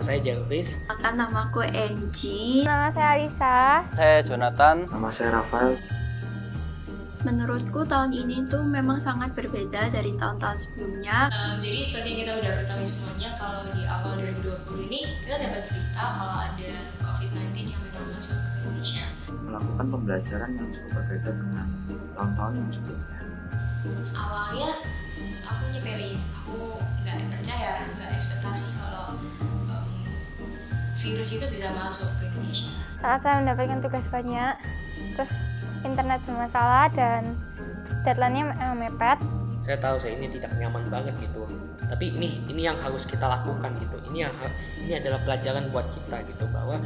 Nama saya Jarvis. Namaku Angie. Nama saya Alisa. Saya Jonathan. Nama saya Rafael. Menurutku tahun ini tuh memang sangat berbeda dari tahun-tahun sebelumnya. Jadi seperti yang kita udah ketahui semuanya, kalau di awal 2020 ini kita dapat berita kalau ada COVID-19 yang memang masuk ke Indonesia. Melakukan pembelajaran yang cukup berbeda dengan tahun-tahun yang sebelumnya. Awalnya aku nyepelin, aku nggak percaya, nggak ekspektasi kalau virus itu bisa masuk ke Indonesia. Saat saya mendapatkan tugas banyak, terus internet bermasalah dan deadline-nya mepet. Saya tahu saya ini tidak nyaman banget gitu. Tapi ini yang harus kita lakukan gitu. Ini adalah pelajaran buat kita gitu, bahwa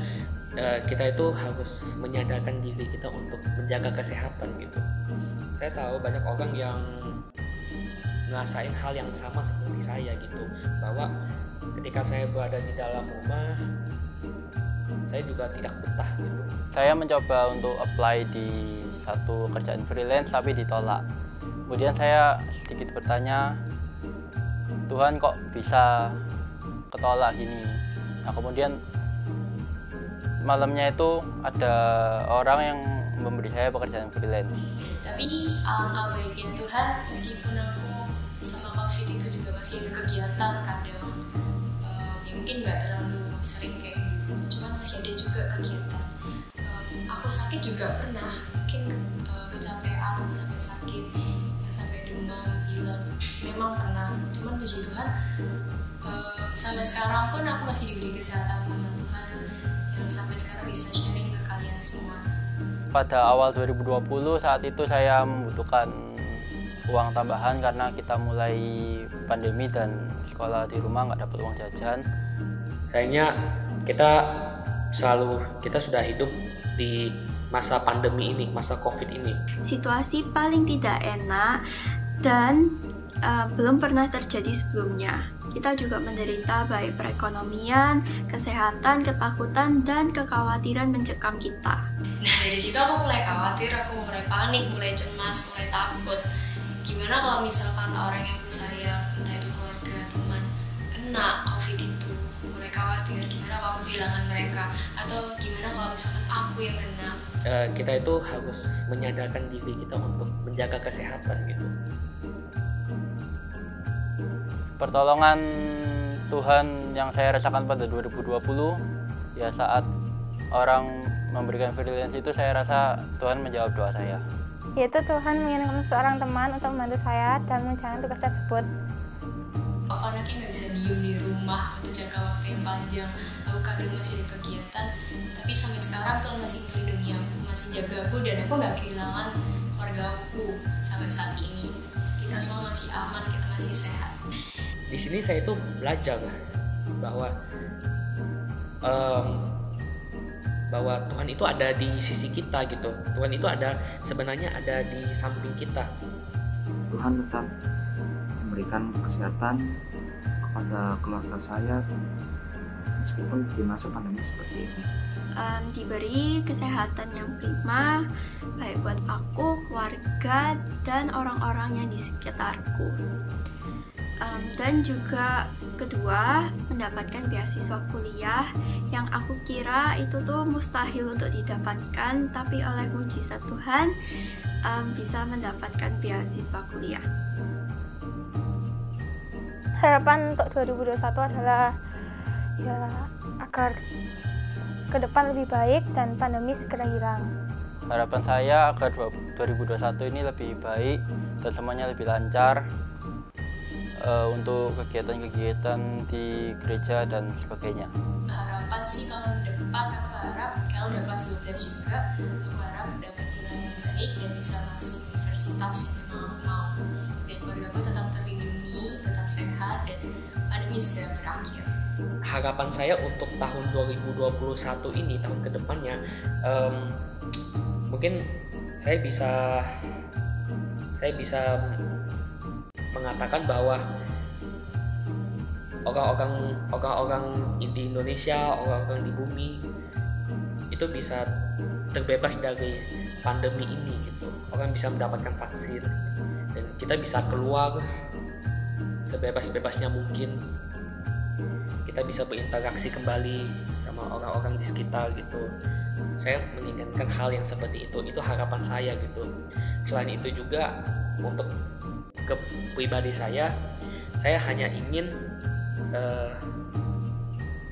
kita itu harus menyadarkan diri kita untuk menjaga kesehatan gitu. Saya tahu banyak orang yang ngerasain hal yang sama seperti saya gitu, bahwa ketika saya berada di dalam rumah, saya juga tidak betah gitu. Saya mencoba untuk apply di satu kerjaan freelance tapi ditolak. Kemudian saya sedikit bertanya, Tuhan kok bisa ketolak gini? Nah kemudian malamnya itu ada orang yang memberi saya pekerjaan freelance. Tapi alangkah baiknya Tuhan, meskipun aku sama COVID itu juga masih berkegiatan kadang, ya mungkin nggak terlalu sering kayak dulu, cuman masih ada juga kegiatan. Aku sakit juga pernah, mungkin kecapean sampai sakit, yang sampai demam, hilang, memang pernah. Cuman puji Tuhan, sampai sekarang pun aku masih diberi kesehatan sama Tuhan, yang sampai sekarang bisa sharing ke kalian semua. Pada awal 2020 saat itu saya membutuhkan uang tambahan karena kita mulai pandemi dan sekolah di rumah nggak dapat uang jajan. Sayangnya kita sudah hidup di masa pandemi ini, masa COVID ini. Situasi paling tidak enak dan belum pernah terjadi sebelumnya. Kita juga menderita baik perekonomian, kesehatan, ketakutan, dan kekhawatiran mencekam kita. Nah dari situ aku mulai khawatir, aku mulai panik, mulai cemas, mulai takut. Gimana kalau misalkan orang yang aku sayang, entah itu keluarga, teman, kena COVID itu? Mulai khawatir, gimana kalau aku kehilangan mereka? Atau gimana kalau misalkan aku yang kena? Kita itu harus menyadarkan diri kita untuk menjaga kesehatan gitu. Pertolongan Tuhan yang saya rasakan pada 2020 ya saat orang memberikan freelance itu, saya rasa Tuhan menjawab doa saya. Yaitu Tuhan mengirimkan seorang teman untuk membantu saya dan mengerjakan tugas tersebut. Aku anaknya nggak bisa diem di rumah untuk jangka waktu yang panjang. Aku kadang masih ada kegiatan, tapi sampai sekarang Tuhan masih melindungi aku, masih jaga aku, dan aku nggak kehilangan keluarga aku sampai saat ini. Kita semua masih aman, kita masih sehat. Di sini saya itu belajar bahwa Tuhan itu ada di sisi kita gitu. Tuhan itu sebenarnya ada di samping kita. Tuhan tetap memberikan kesehatan kepada keluarga saya meskipun di masa pandemi seperti ini. Diberi kesehatan yang prima, baik buat aku, keluarga, dan orang-orang yang di sekitarku. Dan juga kedua, mendapatkan beasiswa kuliah yang aku kira itu tuh mustahil untuk didapatkan, tapi oleh mujizat Tuhan bisa mendapatkan beasiswa kuliah. Harapan untuk 2021 adalah ya agar ke depan lebih baik dan pandemi segera hilang. Harapan saya agar 2021 ini lebih baik dan semuanya lebih lancar untuk kegiatan-kegiatan di gereja dan sebagainya. Harapan sih tahun depan aku harap, kalau udah kelas 12 juga, aku harap dapat nilai yang baik dan bisa masuk universitas yang memang aku mau. Dan keluarga aku tetap terlindungi, tetap sehat, dan pandemi segera berakhir. Harapan saya untuk tahun 2021 ini, tahun kedepannya, mungkin saya bisa mengatakan bahwa orang-orang di Indonesia, orang-orang di bumi itu bisa terbebas dari pandemi ini gitu. Orang bisa mendapatkan vaksin dan kita bisa keluar sebebas-bebasnya mungkin. kita bisa berinteraksi kembali sama orang-orang di sekitar gitu. Saya menginginkan hal yang seperti itu harapan saya gitu. Selain itu juga untuk ke pribadi saya hanya ingin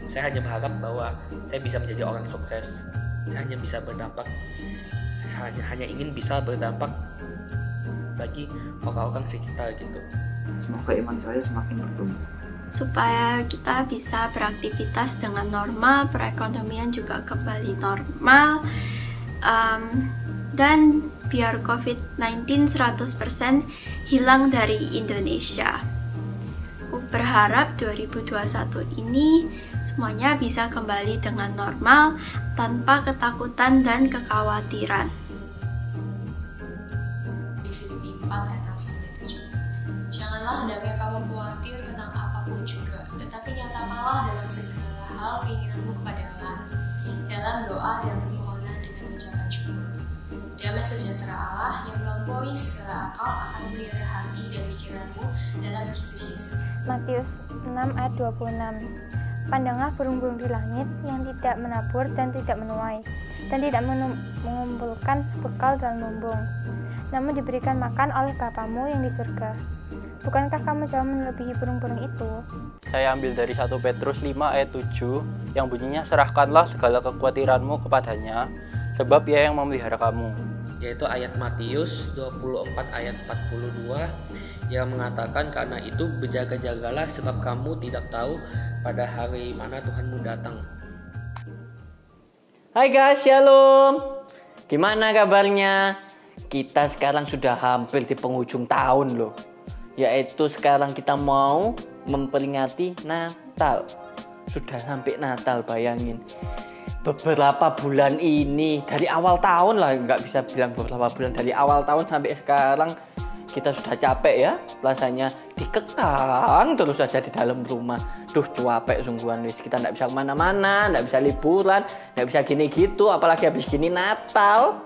saya hanya berharap bahwa saya bisa menjadi orang sukses. Saya hanya bisa berdampak, hanya ingin bisa berdampak bagi orang-orang sekitar gitu. Semoga iman saya semakin bertumbuh. Supaya kita bisa beraktivitas dengan normal, perekonomian juga kembali normal, dan biar COVID-19 100% hilang dari Indonesia. Aku berharap 2021 ini semuanya bisa kembali dengan normal tanpa ketakutan dan kekhawatiran. Di Filipi 4 ayat 6-7. Janganlah hendaknya kamu khawatir tentang apapun juga, tetapi nyatakanlah dalam segala hal keinginanmu kepada Allah, dalam doa dan permohonan dengan ucapan syukur. Damai sejahtera Allah yang melampaui segala akal akan memelihara hati dan pikiranmu dalam Kristus Yesus. Matius 6 ayat 26. Pandanglah burung-burung di langit yang tidak menabur dan tidak menuai, dan tidak mengumpulkan bekal dalam lumbung, namun diberikan makan oleh Bapamu yang di surga. Bukankah kamu jauh melebihi burung-burung itu? Saya ambil dari 1 Petrus 5 ayat 7 yang bunyinya, serahkanlah segala kekhawatiranmu kepadanya, sebab Ia yang memelihara kamu. Yaitu ayat Matius 24 ayat 42 yang mengatakan, karena itu berjaga-jagalah sebab kamu tidak tahu pada hari mana Tuhanmu datang. Hai guys, shalom. Gimana kabarnya? Kita sekarang sudah hampir di penghujung tahun loh. Yaitu sekarang kita mau memperingati Natal. Sudah sampai Natal, bayangin. Beberapa bulan ini, dari awal tahun lah, nggak bisa bilang beberapa bulan, dari awal tahun sampai sekarang kita sudah capek ya, rasanya dikekang terus saja di dalam rumah. Duh, capek sungguhan wis. Kita nggak bisa kemana-mana, nggak bisa liburan, nggak bisa gini gitu, apalagi habis gini Natal,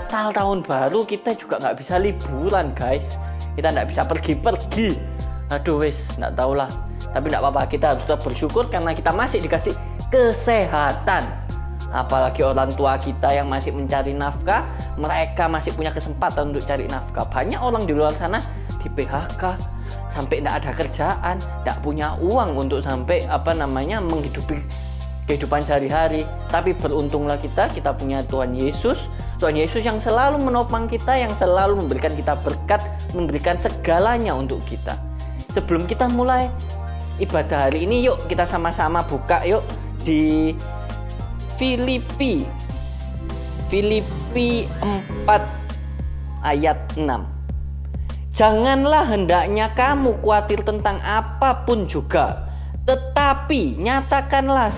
tahun baru kita juga nggak bisa liburan guys. Kita nggak bisa pergi-pergi. Aduh wis, nggak tahu lah. Tapi nggak apa-apa, kita harus tetap bersyukur karena kita masih dikasih kesehatan. Apalagi orang tua kita yang masih mencari nafkah, mereka masih punya kesempatan untuk cari nafkah. Banyak orang di luar sana di PHK, sampai tidak ada kerjaan, tidak punya uang untuk sampai menghidupi kehidupan sehari-hari. Tapi beruntunglah kita punya Tuhan Yesus yang selalu menopang kita, yang selalu memberikan kita berkat, memberikan segalanya untuk kita. Sebelum kita mulai ibadah hari ini, yuk kita sama-sama buka yuk di Filipi 4 ayat 6. Janganlah hendaknya kamu khawatir tentang apapun juga, tetapi nyatakanlah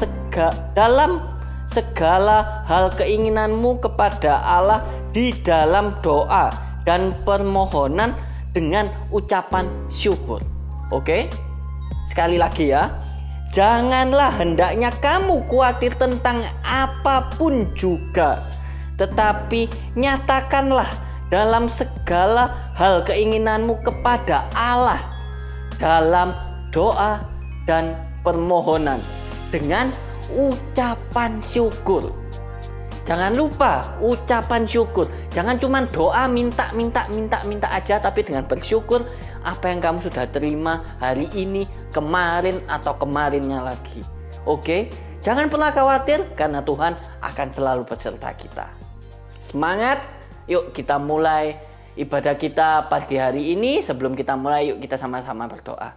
dalam segala hal keinginanmu kepada Allah di dalam doa dan permohonan dengan ucapan syukur. Oke? Sekali lagi ya. Janganlah hendaknya kamu khawatir tentang apapun juga, tetapi nyatakanlah dalam segala hal keinginanmu kepada Allah dalam doa dan permohonan dengan ucapan syukur. Jangan lupa ucapan syukur. Jangan cuma doa minta aja, tapi dengan bersyukur apa yang kamu sudah terima hari ini, kemarin atau kemarinnya lagi. Oke? Jangan pernah khawatir karena Tuhan akan selalu beserta kita. Semangat. Yuk kita mulai ibadah kita pagi hari ini. Sebelum kita mulai, yuk kita sama-sama berdoa.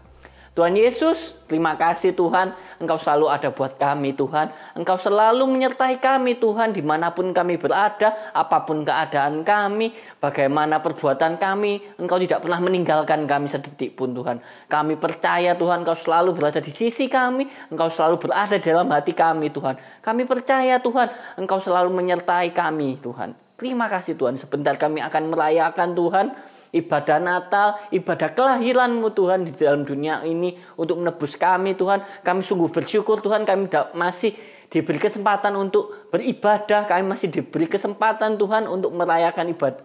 Tuhan Yesus, terima kasih Tuhan, Engkau selalu ada buat kami Tuhan. Engkau selalu menyertai kami Tuhan, dimanapun kami berada, apapun keadaan kami, bagaimana perbuatan kami, Engkau tidak pernah meninggalkan kami sedetik pun Tuhan. Kami percaya Tuhan, Engkau selalu berada di sisi kami, Engkau selalu berada dalam hati kami Tuhan. Kami percaya Tuhan, Engkau selalu menyertai kami Tuhan. Terima kasih Tuhan, sebentar kami akan merayakan Tuhan ibadah Natal, ibadah kelahiran-Mu Tuhan di dalam dunia ini untuk menebus kami Tuhan. Kami sungguh bersyukur Tuhan, kami masih diberi kesempatan untuk beribadah, kami masih diberi kesempatan Tuhan untuk merayakan ibadah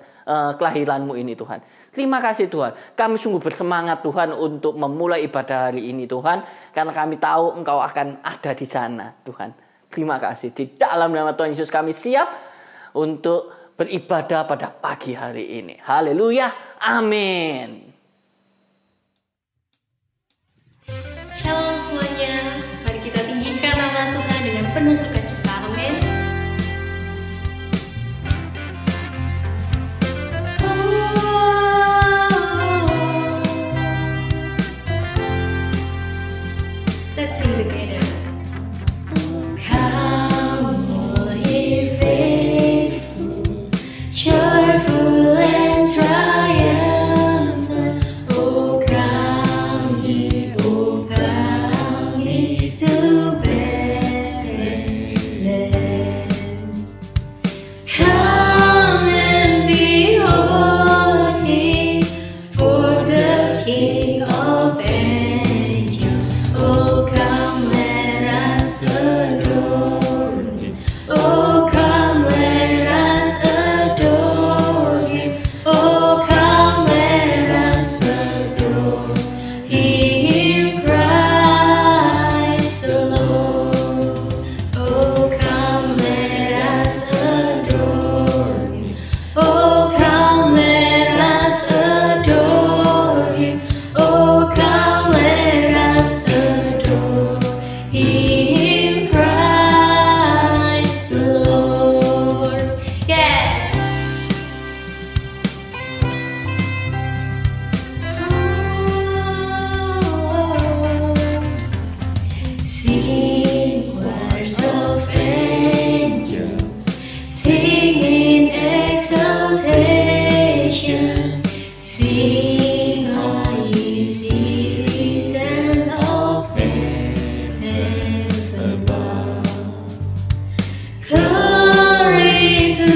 kelahiran-Mu ini Tuhan. Terima kasih Tuhan, kami sungguh bersemangat Tuhan untuk memulai ibadah hari ini Tuhan, karena kami tahu Engkau akan ada di sana Tuhan. Terima kasih, di dalam nama Tuhan Yesus kami siap untuk beribadah pada pagi hari ini. Haleluya, amin. Shalom semuanya, mari kita tinggikan nama Tuhan dengan penuh sukacita, amin. Let's sing together. Come, all ye faithful, joyful and triumphant. Oh, come ye to Bethlehem. Come and behold Him, for the King of angels. Oh, come, let us adore Him. Oh, come, let us adore Him. Oh, come, let us adore Him, Christ the Lord. Oh, come, let us adore Him. Oh, come, let us adore Him. Oh, come, let us adore Him, Christ the Lord. Yes. Sing choirs of angels, sing in exaltation, sing all ye seas and all heaven above. Glory to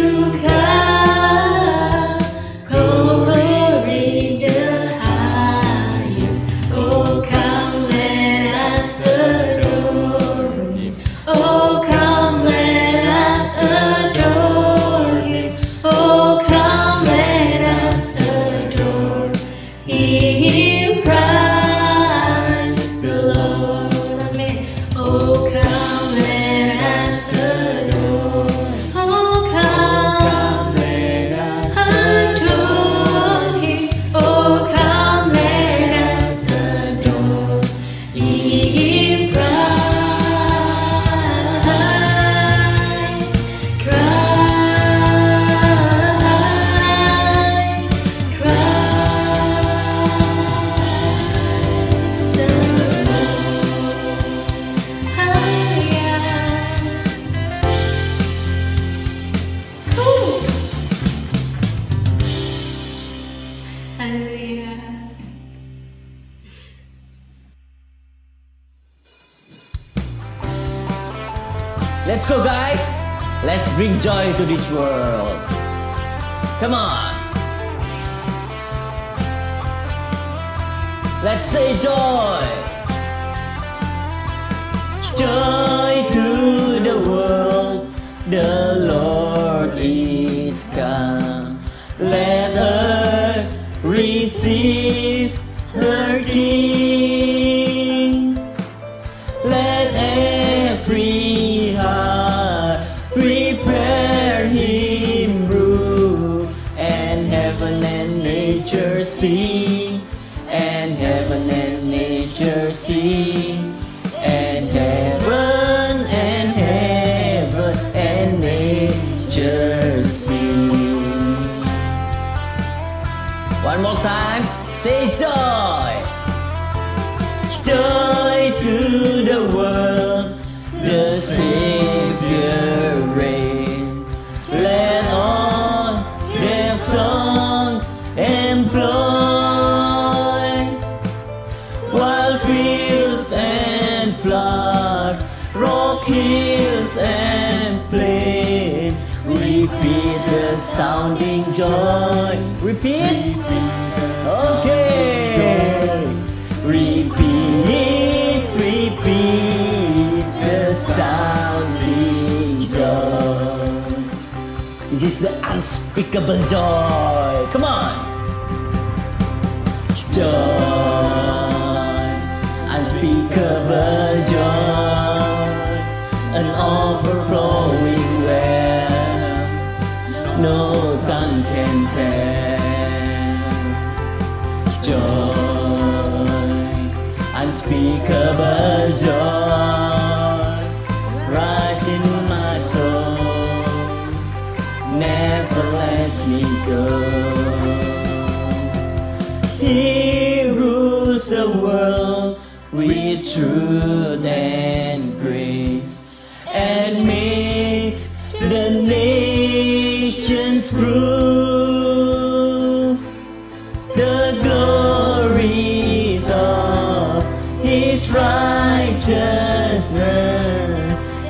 God, glory in the highest. Oh, come, let us adore Him. Oh, come, let us adore Him. Oh, come, let us adore Him, Christ the Lord. Amen. Oh, come, let us adore. Oh, come, let us adore Him. Oh, come, let us adore Him, Christ, Christ, Christ the Lord. Hallelujah. Woo. Hallelujah. Let's go guys, let's bring joy to this world. Come on. Let's say joy. Joy to the world, the Lord is come. Let earth receive her King. Let every heart prepare Him room, and heaven and nature sing, and heaven and nature sing, and heaven and nature sing. One more time, say joy. Joy to the world, the Savior reigns. Let all their songs employ, while fields and floods, rock hills and plains, repeat the sounding joy. Repeat. Okay. Repeat the sound overflowing joy. This is the unspeakable joy. Come on. Joy, unspeakable joy, an overflowing well, no tongue can tell. Joy, unspeakable joy, rise in my soul, never let me go. He rules the world with truth and grace, and makes the nations prove the glories of His righteousness,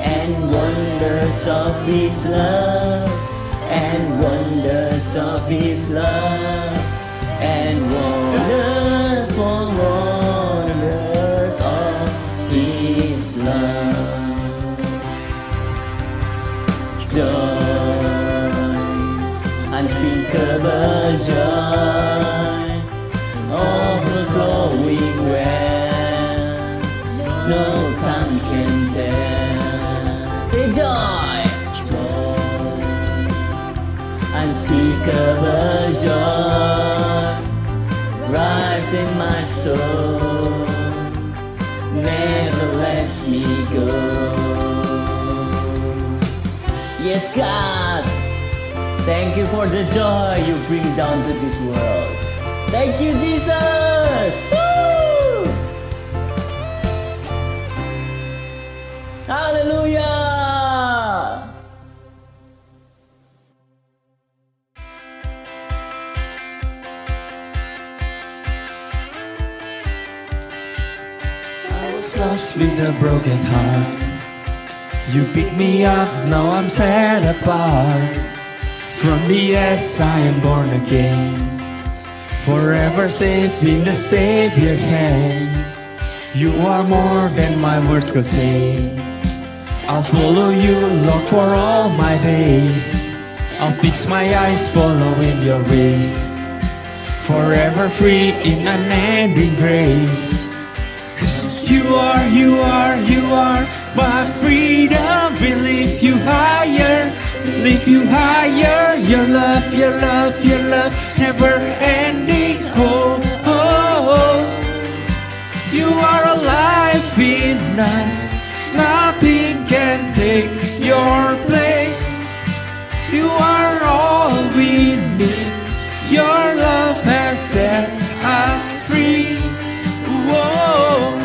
and wonders of His love, and wonders of His love, and wonders of His love. Joy, unspeakable joy, overflowing well, no tongue can tell. Say joy, joy, unspeakable joy, rise in my soul, never lets me go. Yes, God, thank you for the joy you bring down to this world. Thank you, Jesus. Woo! Hallelujah. I was lost with a broken heart. You picked me up, now I'm set apart. From the ash I am born again, forever safe in the Savior's hands. You are more than my words could say. I'll follow you, Lord, for all my days. I'll fix my eyes following your ways, forever free in unending grace. 'Cause you are my freedom. We lift you higher, lift you higher. Your love, your love, your love, never ending. Oh, oh, oh. You are alive in us. Nothing can take your place. You are all we need. Your love has set us free. Whoa.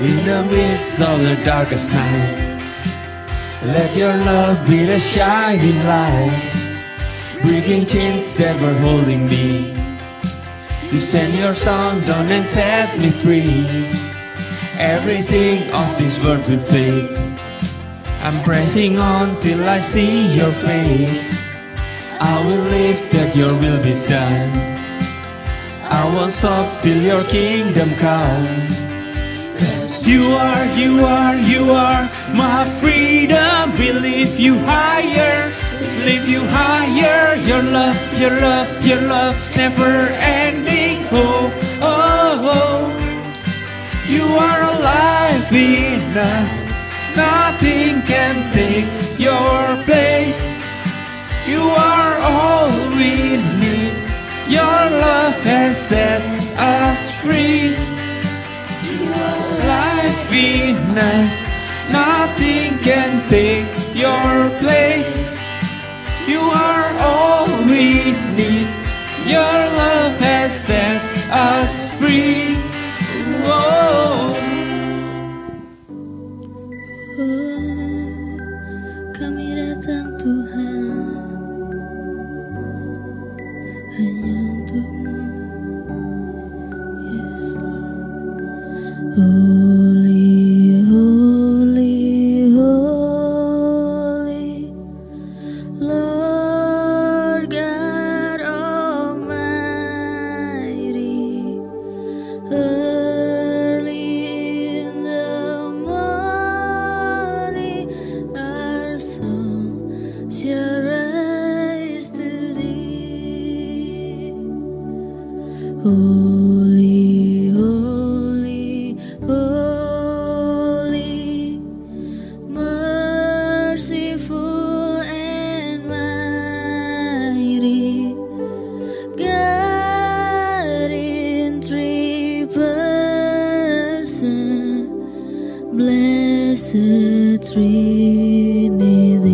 In the midst of the darkest night, let your love be the shining light, breaking chains that were holding me. You send your song down and set me free. Everything of this world will fade. I'm pressing on till I see your face. I will live that your will be done. I won't stop till your kingdom come. 'Cause you are my freedom. We lift you higher, lift you higher. Your love, your love, your love, never ending. Oh, oh, oh. You are alive in us. Nothing can take your place. You are all we need. Your love has set us free. Life in us, nothing can take your place. You are all we need. Your love has set us free. Whoa. Kami datang Tuhan hanya untukmu. Yes, Holy, holy, holy, Lord God Almighty. Blessed Trinity.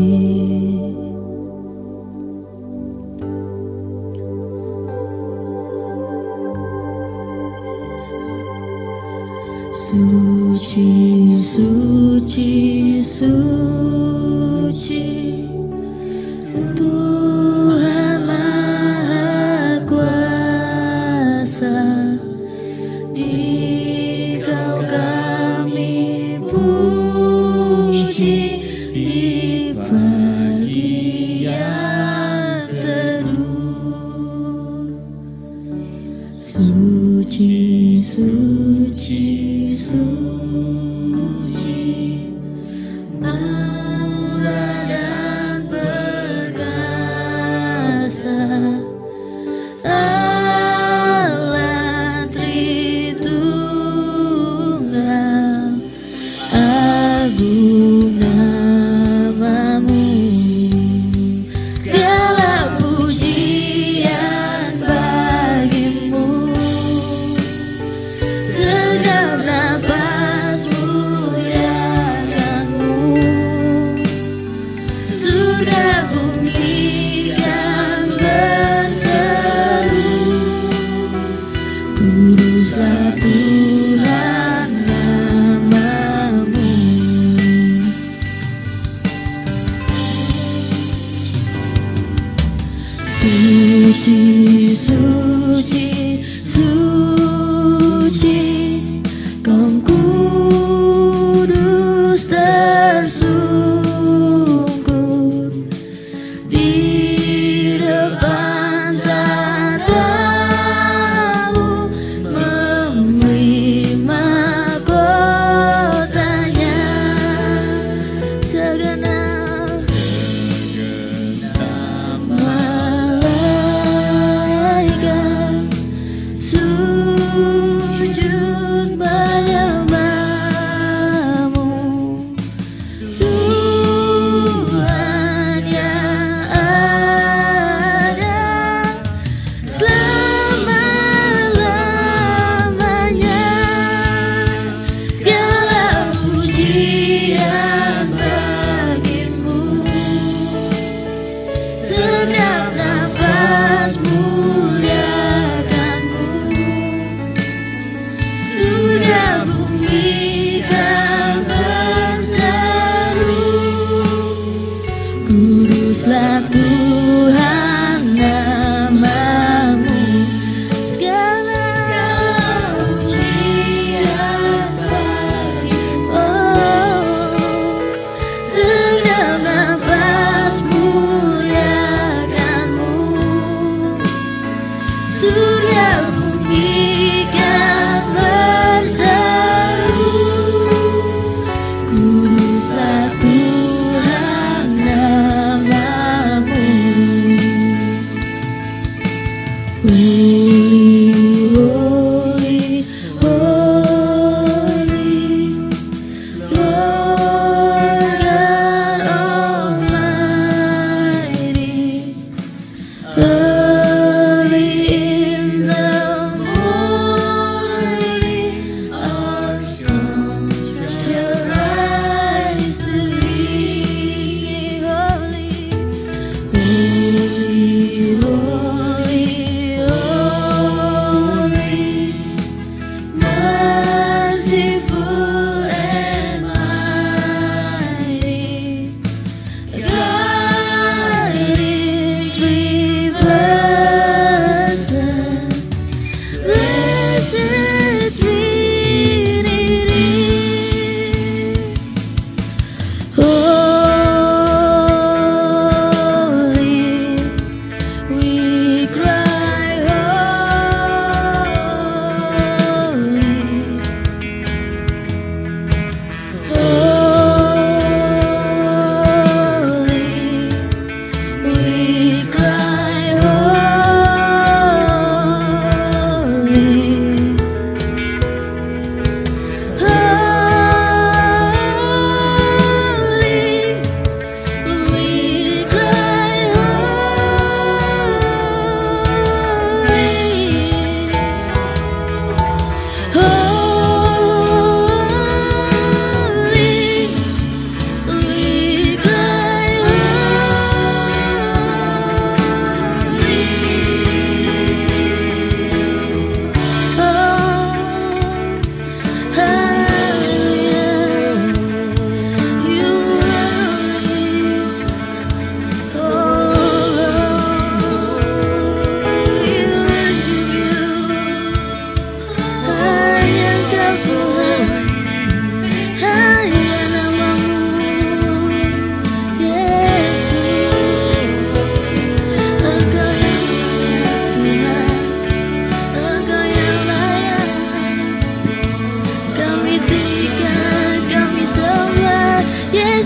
Suci, suci, suci, Tuhan Maha Kuasa, di Kau kami puji di pagi yang teduh. Suci, suci, suci, murah dan perkasa, Allah Tritunggal, agung namamu, segala pujian bagimu, segala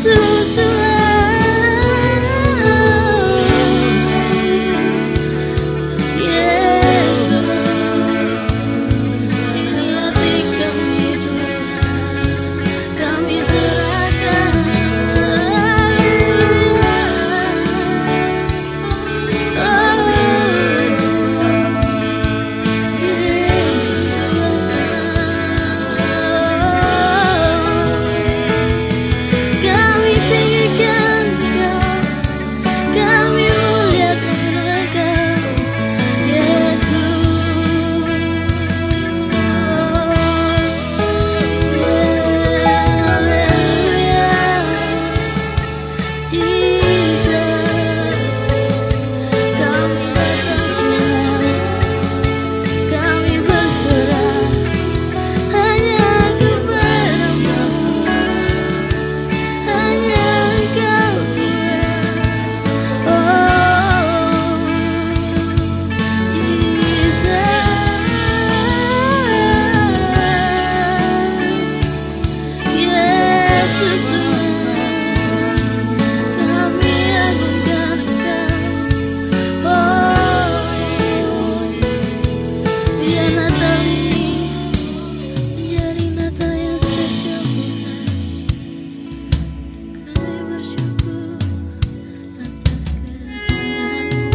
Yesus Tuhan, Yesus, ini hati kami Tuhan, kami serahkan. Kami tinggikan Engkau, kami muliakan Engkau, Yesus. Haleluya, Jesus. Kami datang Tuhan, kami berserah hanya kepada-Mu. Hanya Engkau Tuhan, oh Jesus, Yesus Tuhan, kami agungkan Engkau, oh biar Natal ini menjadi Natal yang spesial Tuhan. Kami bersyukur atas kehadiran-Mu,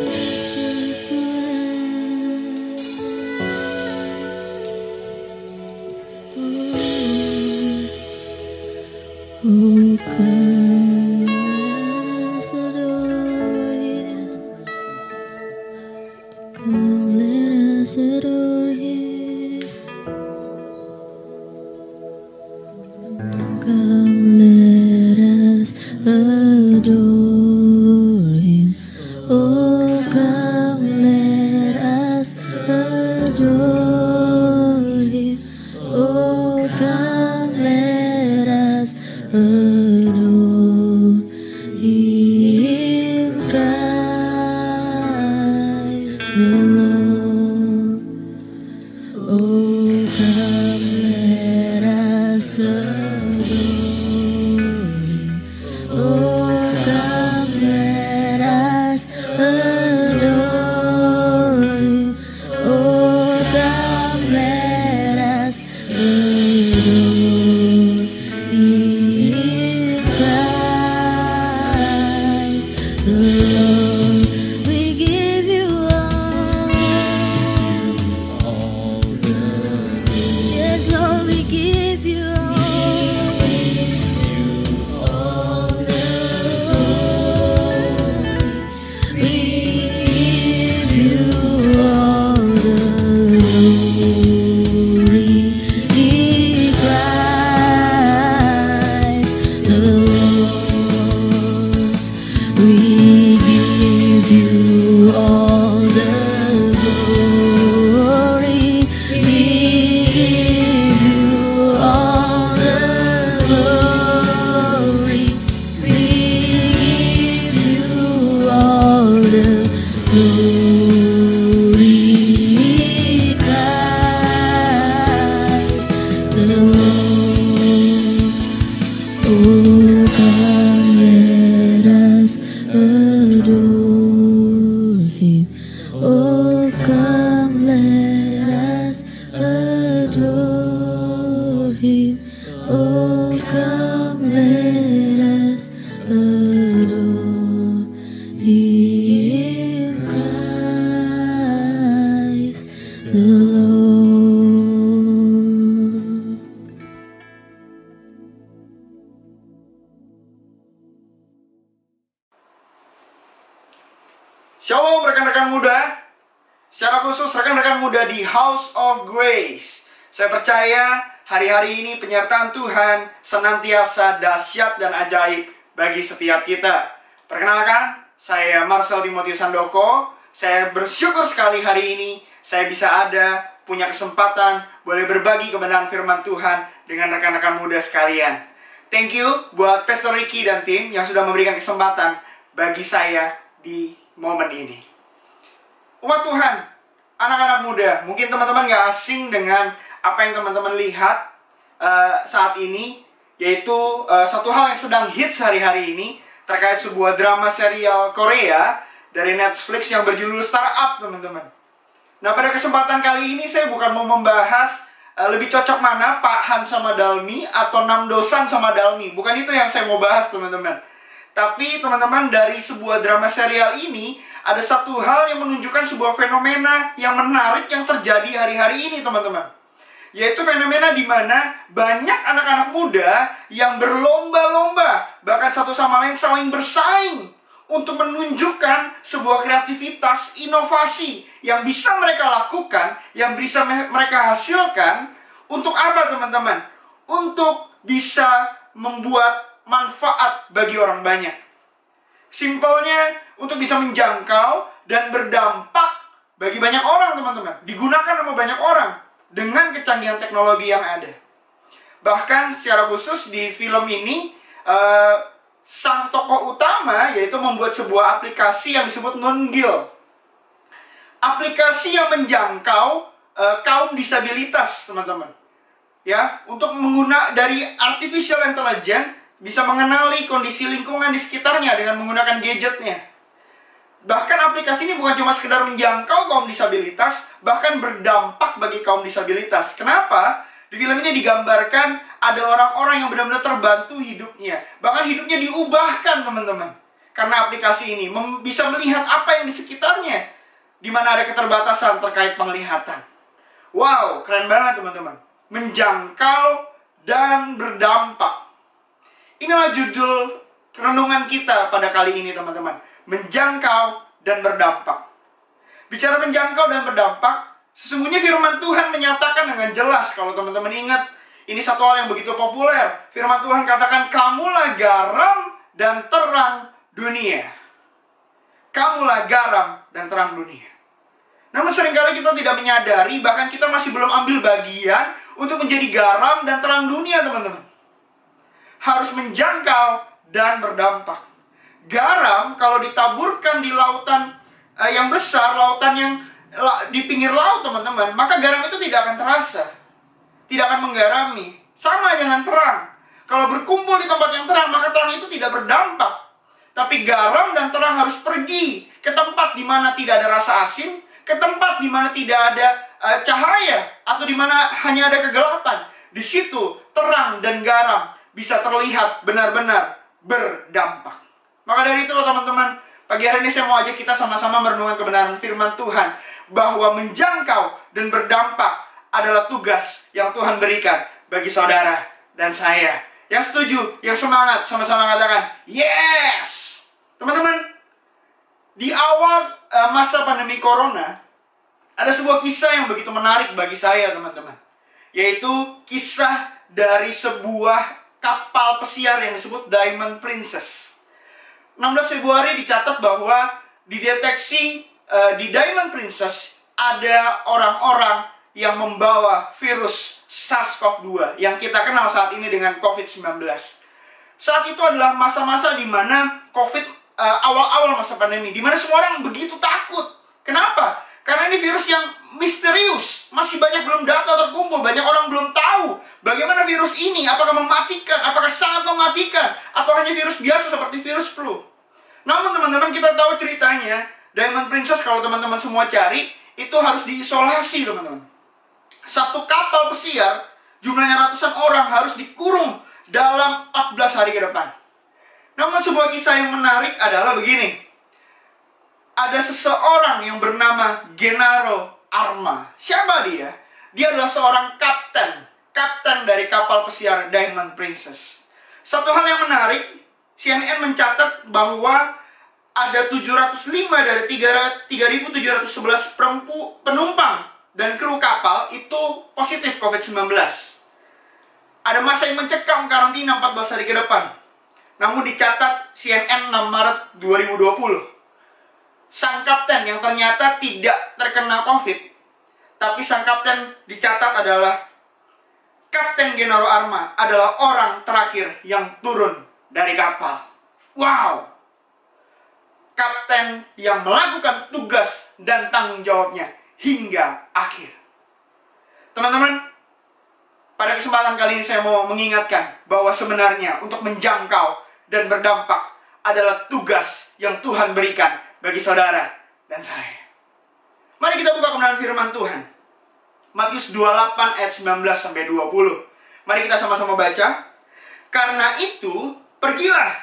Yesus Tuhan. Oh, come let us adore Him. Come let us adore Him. Come let us adore Him. Oh, come let us adore Him. Oh, come let us adore Him, Christ the Lord. Oh, come let us adore Him. Oh, come let us adore Him. Oh, come let us adore Him, Christ the Lord. We give You all. Yes, Lord, we give You all. We give You all the glory, Christ the Lord. We give You all the glory. We give You all the glory. We give You all the glory, Christ the Lord. Oh, come let us adore Him. Oh, come let us adore Him. Oh, come let us adore Him, Christ the Lord. Shalom rekan-rekan muda. Secara khusus rekan-rekan muda di House of Grace. Saya percaya hari-hari ini penyertaan Tuhan senantiasa dahsyat dan ajaib bagi setiap kita. Perkenalkan, saya Marcel Timotius Handoko. Saya bersyukur sekali hari ini saya bisa ada, punya kesempatan, boleh berbagi kebenaran firman Tuhan dengan rekan-rekan muda sekalian. Thank you buat Pastor Ricky dan tim yang sudah memberikan kesempatan bagi saya di momen ini. Umat Tuhan, anak-anak muda, mungkin teman-teman gak asing dengan apa yang teman-teman lihat saat ini, yaitu satu hal yang sedang hits hari-hari ini terkait sebuah drama serial Korea dari Netflix yang berjudul Startup, teman-teman. Nah, pada kesempatan kali ini saya bukan mau membahas lebih cocok mana Pak Han sama Dalmi atau Namdosan sama Dalmi. Bukan itu yang saya mau bahas, teman-teman. Tapi teman-teman, dari sebuah drama serial ini ada satu hal yang menunjukkan sebuah fenomena yang menarik yang terjadi hari-hari ini, teman-teman. Yaitu fenomena di mana banyak anak-anak muda yang berlomba-lomba, bahkan satu sama lain saling bersaing untuk menunjukkan sebuah kreativitas, inovasi yang bisa mereka lakukan, yang bisa mereka hasilkan. Untuk apa, teman-teman? Untuk bisa membuat manfaat bagi orang banyak. Simpelnya, untuk bisa menjangkau dan berdampak bagi banyak orang, teman-teman. Digunakan sama banyak orang dengan kecanggihan teknologi yang ada. Bahkan secara khusus di film ini, sang tokoh utama yaitu membuat sebuah aplikasi yang disebut Nungil. Aplikasi yang menjangkau kaum disabilitas, teman-teman. Ya, untuk menggunakan dari artificial intelligence bisa mengenali kondisi lingkungan di sekitarnya dengan menggunakan gadgetnya. Bahkan aplikasi ini bukan cuma sekedar menjangkau kaum disabilitas, bahkan berdampak bagi kaum disabilitas. Kenapa? Di film ini digambarkan ada orang-orang yang benar-benar terbantu hidupnya. Bahkan hidupnya diubahkan, teman-teman. Karena aplikasi ini bisa melihat apa yang di sekitarnya, di mana ada keterbatasan terkait penglihatan. Wow, keren banget, teman-teman. Menjangkau dan berdampak. Inilah judul renungan kita pada kali ini, teman-teman. Menjangkau dan berdampak. Bicara menjangkau dan berdampak, sesungguhnya firman Tuhan menyatakan dengan jelas. Kalau teman-teman ingat, ini satu hal yang begitu populer. Firman Tuhan katakan, kamulah garam dan terang dunia. Kamulah garam dan terang dunia. Namun seringkali kita tidak menyadari, bahkan kita masih belum ambil bagian untuk menjadi garam dan terang dunia, teman-teman. Harus menjangkau dan berdampak. Garam kalau ditaburkan di lautan yang besar, lautan yang di pinggir laut, teman-teman, maka garam itu tidak akan terasa, tidak akan menggarami. Sama dengan terang. Kalau berkumpul di tempat yang terang, maka terang itu tidak berdampak. Tapi garam dan terang harus pergi ke tempat di mana tidak ada rasa asin, ke tempat di mana tidak ada cahaya, atau di mana hanya ada kegelapan. Di situ terang dan garam bisa terlihat benar-benar berdampak. Maka dari itu, teman-teman, pagi hari ini saya mau ajak kita sama-sama merenungkan kebenaran firman Tuhan, bahwa menjangkau dan berdampak adalah tugas yang Tuhan berikan bagi saudara dan saya. Yang setuju, yang semangat, sama-sama katakan, yes! Teman-teman, di awal masa pandemi corona, ada sebuah kisah yang begitu menarik bagi saya, teman-teman. Yaitu kisah dari sebuah kapal pesiar yang disebut Diamond Princess. 16 Februari dicatat bahwa dideteksi di Diamond Princess ada orang-orang yang membawa virus SARS-CoV-2 yang kita kenal saat ini dengan COVID-19. Saat itu adalah masa-masa di mana COVID awal-awal masa pandemi, di mana semua orang begitu takut. Kenapa? Karena ini virus yang misterius, masih banyak belum data terkumpul, banyak orang belum tahu bagaimana virus ini, apakah mematikan, apakah sangat mematikan, atau hanya virus biasa seperti virus flu. Namun teman-teman, kita tahu ceritanya, Diamond Princess kalau teman-teman semua cari, itu harus diisolasi, teman-teman. Satu kapal pesiar, jumlahnya ratusan orang, harus dikurung dalam 14 hari ke depan. Namun sebuah kisah yang menarik adalah begini. Ada seseorang yang bernama Gennaro Arma. Siapa dia? Dia adalah seorang kapten dari kapal pesiar Diamond Princess. Satu hal yang menarik, CNN mencatat bahwa ada 705 dari 3.711 penumpang dan kru kapal itu positif COVID-19. Ada masa yang mencekam karantina 14 hari ke depan. Namun dicatat CNN 6 Maret 2020. Sang kapten yang ternyata tidak terkena COVID, tapi sang kapten dicatat adalah Kapten Gennaro Arma adalah orang terakhir yang turun dari kapal. Wow! Kapten yang melakukan tugas dan tanggung jawabnya hingga akhir. Teman-teman, pada kesempatan kali ini saya mau mengingatkan bahwa sebenarnya untuk menjangkau dan berdampak adalah tugas yang Tuhan berikan bagi saudara dan saya. Mari kita buka kebenaran firman Tuhan. Matius 28 ayat 19-20. Mari kita sama-sama baca. Karena itu, pergilah,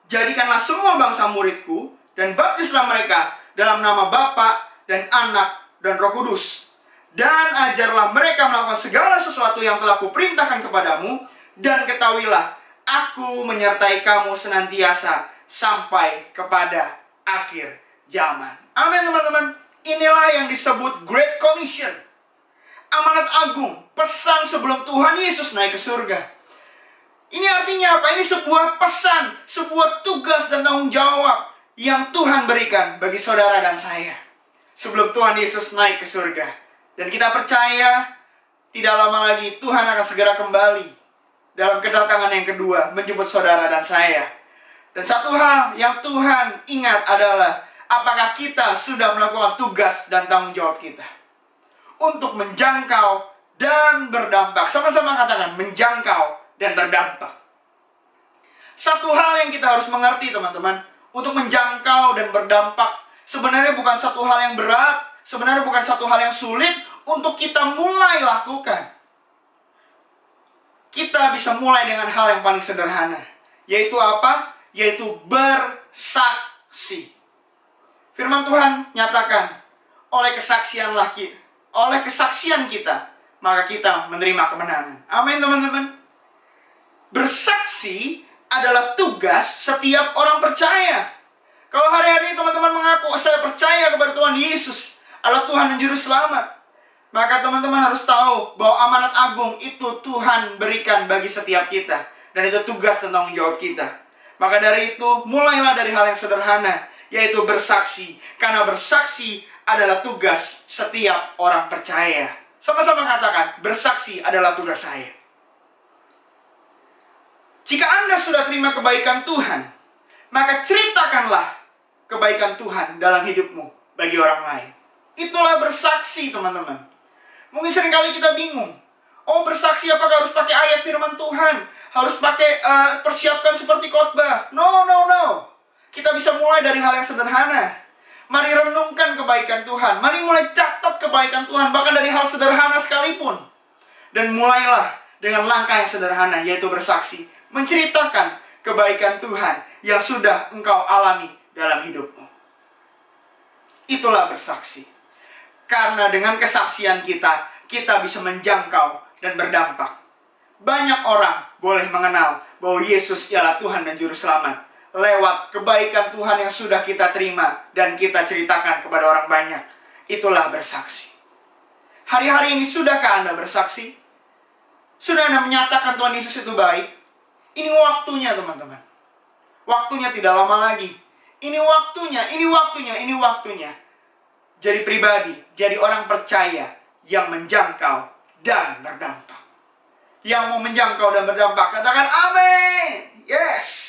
jadikanlah semua bangsa muridku, dan baptislah mereka dalam nama Bapa dan Anak dan Roh Kudus. Dan ajarlah mereka melakukan segala sesuatu yang telah kuperintahkan kepadamu, dan ketahuilah, aku menyertai kamu senantiasa sampai kepada akhir zaman. Amin, teman-teman. Inilah yang disebut Great Commission. Amanat agung, pesan sebelum Tuhan Yesus naik ke surga. Ini artinya apa? Ini sebuah pesan, sebuah tugas dan tanggung jawab yang Tuhan berikan bagi saudara dan saya sebelum Tuhan Yesus naik ke surga. Dan kita percaya tidak lama lagi Tuhan akan segera kembali dalam kedatangan yang kedua menjemput saudara dan saya. Dan satu hal yang Tuhan ingat adalah apakah kita sudah melakukan tugas dan tanggung jawab kita untuk menjangkau dan berdampak. Sama-sama katakan, menjangkau dan berdampak. Satu hal yang kita harus mengerti, teman-teman, untuk menjangkau dan berdampak sebenarnya bukan satu hal yang berat, sebenarnya bukan satu hal yang sulit untuk kita mulai lakukan. Kita bisa mulai dengan hal yang paling sederhana, yaitu apa? Yaitu bersaksi. Firman Tuhan nyatakan, oleh kesaksian kita, maka kita menerima kemenangan. Amin, teman-teman. Bersaksi adalah tugas setiap orang percaya. Kalau hari-hari teman-teman mengaku, saya percaya kepada Tuhan Yesus adalah Tuhan dan Juru Selamat, maka teman-teman harus tahu bahwa amanat agung itu Tuhan berikan bagi setiap kita. Dan itu tugas dan tanggung jawab kita. Maka dari itu, mulailah dari hal yang sederhana, yaitu bersaksi. Karena bersaksi adalah tugas setiap orang percaya. Sama-sama katakan, bersaksi adalah tugas saya. Jika Anda sudah terima kebaikan Tuhan, maka ceritakanlah kebaikan Tuhan dalam hidupmu bagi orang lain. Itulah bersaksi, teman-teman. Mungkin seringkali kita bingung. Oh, bersaksi apakah harus pakai ayat firman Tuhan? Harus pakai persiapkan seperti khotbah? No. Kita bisa mulai dari hal yang sederhana. Mari renungkan kebaikan Tuhan. Mari mulai catat kebaikan Tuhan, bahkan dari hal sederhana sekalipun. Dan mulailah dengan langkah yang sederhana, yaitu bersaksi. Menceritakan kebaikan Tuhan yang sudah engkau alami dalam hidupmu. Itulah bersaksi. Karena dengan kesaksian kita, kita bisa menjangkau dan berdampak. Banyak orang boleh mengenal bahwa Yesus ialah Tuhan dan Juru Selamat lewat kebaikan Tuhan yang sudah kita terima dan kita ceritakan kepada orang banyak. Itulah bersaksi. Hari-hari ini sudahkah Anda bersaksi? Sudah Anda menyatakan Tuhan Yesus itu baik? Ini waktunya, teman-teman. Waktunya tidak lama lagi. Ini waktunya. Jadi pribadi, jadi orang percaya yang menjangkau dan berdampak. Yang mau menjangkau dan berdampak, katakan amin. Yes.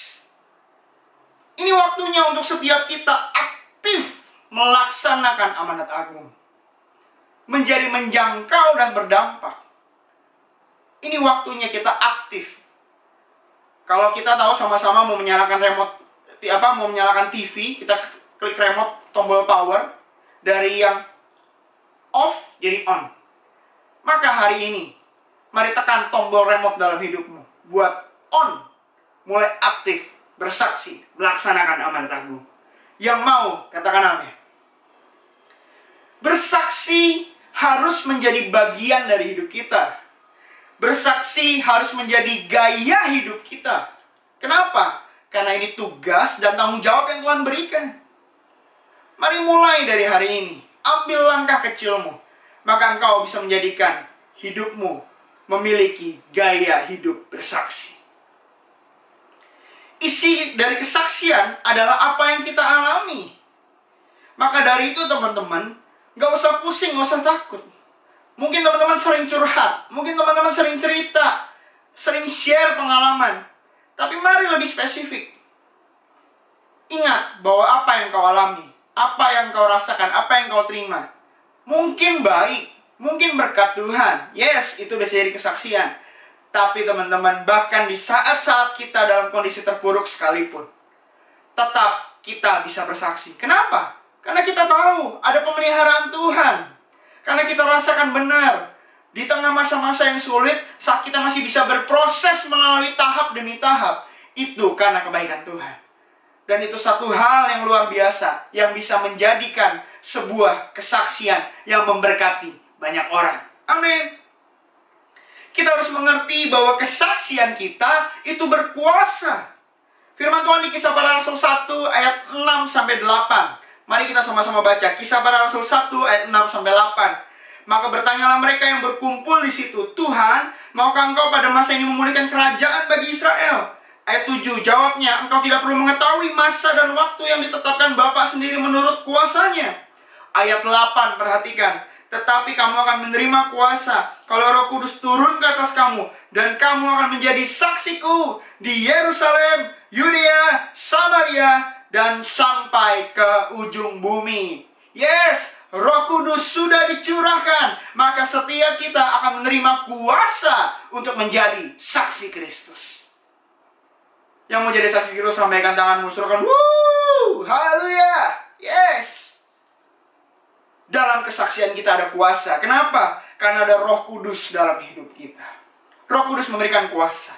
Ini waktunya untuk setiap kita aktif melaksanakan amanat agung. Menjadi menjangkau dan berdampak. Ini waktunya kita aktif. Kalau kita tahu sama-sama mau menyalakan remote, mau menyalakan TV, kita klik remote tombol power dari yang off jadi on. Maka hari ini, mari tekan tombol remote dalam hidupmu buat on, mulai aktif. Bersaksi, melaksanakan amanat agung. Yang mau, katakan amin. Bersaksi harus menjadi bagian dari hidup kita. Bersaksi harus menjadi gaya hidup kita. Kenapa? Karena ini tugas dan tanggung jawab yang Tuhan berikan. Mari mulai dari hari ini. Ambil langkah kecilmu. Maka engkau bisa menjadikan hidupmu memiliki gaya hidup bersaksi. Isi dari kesaksian adalah apa yang kita alami. Maka dari itu, teman-teman, gak usah pusing, gak usah takut. Mungkin teman-teman sering curhat, mungkin teman-teman sering cerita, sering share pengalaman. Tapi mari lebih spesifik. Ingat bahwa apa yang kau alami, apa yang kau rasakan, apa yang kau terima, mungkin baik, mungkin berkat Tuhan. Yes, itu bisa jadi kesaksian. Tapi teman-teman, bahkan di saat-saat kita dalam kondisi terpuruk sekalipun, tetap kita bisa bersaksi. Kenapa? Karena kita tahu ada pemeliharaan Tuhan. Karena kita rasakan benar, di tengah masa-masa yang sulit, saat kita masih bisa berproses melalui tahap demi tahap, itu karena kebaikan Tuhan. Dan itu satu hal yang luar biasa, yang bisa menjadikan sebuah kesaksian yang memberkati banyak orang. Amin. Kita harus mengerti bahwa kesaksian kita itu berkuasa. Firman Tuhan di Kisah Para Rasul 1 ayat 6-8. Mari kita sama-sama baca Kisah Para Rasul 1 ayat 6-8. Maka bertanyalah mereka yang berkumpul di situ, Tuhan, maukah Engkau pada masa ini memulihkan kerajaan bagi Israel? Ayat 7, jawabnya, Engkau tidak perlu mengetahui masa dan waktu yang ditetapkan Bapa sendiri menurut kuasanya. Ayat 8, perhatikan. Tetapi kamu akan menerima kuasa kalau Roh Kudus turun ke atas kamu, dan kamu akan menjadi saksiku di Yerusalem, Yudea, Samaria, dan sampai ke ujung bumi. Yes, Roh Kudus sudah dicurahkan, maka setiap kita akan menerima kuasa untuk menjadi saksi Kristus. Yang mau jadi saksi Kristus, sampaikan tanganmu, suruhkan, wuh, haleluya, yes. Dalam kesaksian kita ada kuasa. Kenapa? Karena ada Roh Kudus dalam hidup kita. Roh Kudus memberikan kuasa.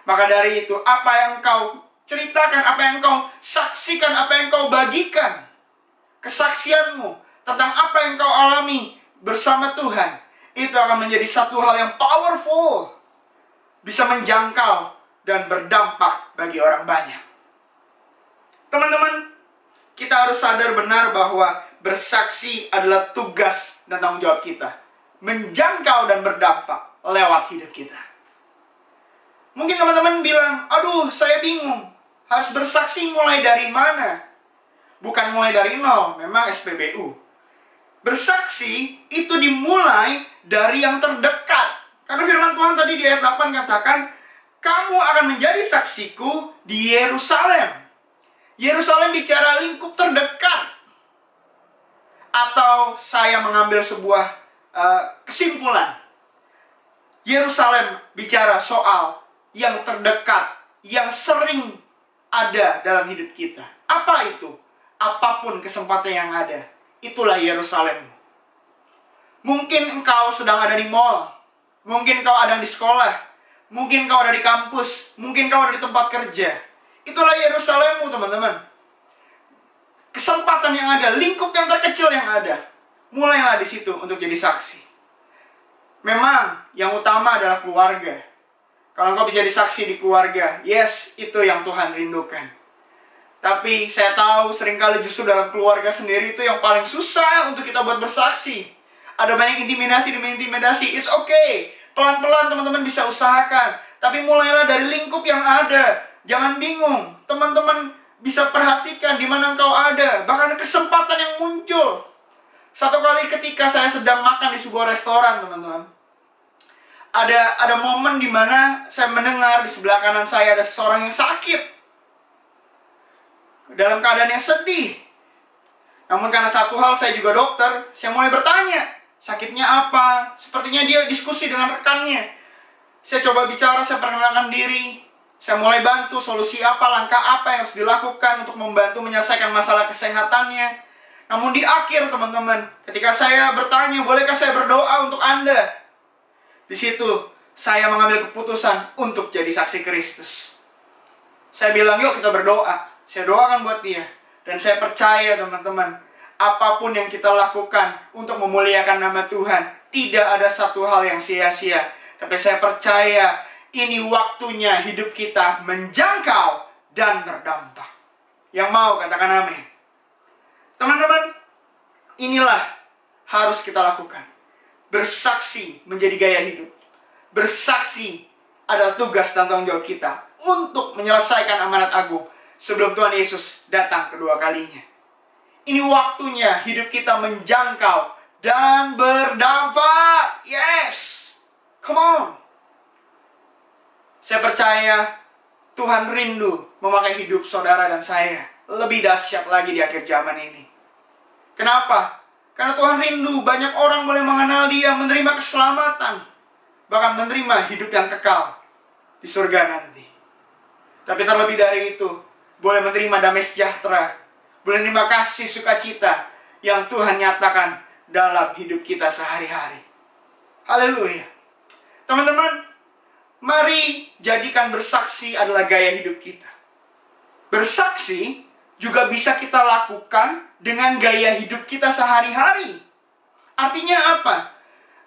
Maka dari itu, apa yang kau ceritakan, apa yang kau saksikan, apa yang kau bagikan, kesaksianmu tentang apa yang kau alami bersama Tuhan, itu akan menjadi satu hal yang powerful, bisa menjangkau dan berdampak bagi orang banyak. Teman-teman, kita harus sadar benar bahwa bersaksi adalah tugas dan tanggung jawab kita, menjangkau dan berdampak lewat hidup kita. Mungkin teman-teman bilang, aduh saya bingung, harus bersaksi mulai dari mana? Bukan mulai dari nol, memang SPBU. Bersaksi itu dimulai dari yang terdekat. Karena firman Tuhan tadi di ayat 8 katakan, kamu akan menjadi saksiku di Yerusalem. Yerusalem bicara lingkup terdekat. Atau saya mengambil sebuah kesimpulan. Yerusalem bicara soal yang terdekat, yang sering ada dalam hidup kita. Apa itu? Apapun kesempatan yang ada, itulah Yerusalem. Mungkin engkau sedang ada di mall, mungkin kau ada di sekolah, mungkin kau ada di kampus, mungkin kau ada di tempat kerja. Itulah Yerusalemmu, teman-teman. Kesempatan yang ada, lingkup yang terkecil yang ada, mulailah di situ untuk jadi saksi. Memang yang utama adalah keluarga. Kalau engkau bisa jadi saksi di keluarga, yes, itu yang Tuhan rindukan. Tapi saya tahu seringkali justru dalam keluarga sendiri itu yang paling susah untuk kita buat bersaksi. Ada banyak intimidasi demi intimidasi. It's okay. Pelan-pelan teman-teman bisa usahakan. Tapi mulailah dari lingkup yang ada. Jangan bingung. Teman-teman bisa perhatikan di mana engkau ada. Bahkan kesempatan yang muncul. Satu kali ketika saya sedang makan di sebuah restoran, teman-teman. Ada momen di mana saya mendengar di sebelah kanan saya ada seseorang yang sakit. Dalam keadaan yang sedih. Namun karena satu hal, saya juga dokter, saya mulai bertanya, sakitnya apa? Sepertinya dia diskusi dengan rekannya. Saya coba bicara, saya perkenalkan diri. Saya mulai bantu solusi apa, langkah apa yang harus dilakukan untuk membantu menyelesaikan masalah kesehatannya. Namun di akhir, teman-teman, ketika saya bertanya, bolehkah saya berdoa untuk Anda? Di situ, saya mengambil keputusan untuk jadi saksi Kristus. Saya bilang, yuk kita berdoa. Saya doakan buat dia. Dan saya percaya, teman-teman, apapun yang kita lakukan untuk memuliakan nama Tuhan, tidak ada satu hal yang sia-sia. Tapi saya percaya, ini waktunya hidup kita menjangkau dan berdampak. Yang mau katakan amin. Teman-teman, inilah harus kita lakukan. Bersaksi menjadi gaya hidup. Bersaksi adalah tugas dan tanggung jawab kita untuk menyelesaikan amanat agung sebelum Tuhan Yesus datang kedua kalinya. Ini waktunya hidup kita menjangkau dan berdampak. Yes! Come on! Saya percaya Tuhan rindu memakai hidup saudara dan saya lebih dahsyat lagi di akhir zaman ini. Kenapa? Karena Tuhan rindu banyak orang boleh mengenal Dia, menerima keselamatan, bahkan menerima hidup yang kekal di surga nanti. Tapi terlebih dari itu, boleh menerima damai sejahtera, boleh menerima kasih sukacita yang Tuhan nyatakan dalam hidup kita sehari-hari. Haleluya. Teman-teman, mari jadikan bersaksi adalah gaya hidup kita. Bersaksi juga bisa kita lakukan dengan gaya hidup kita sehari-hari. Artinya apa?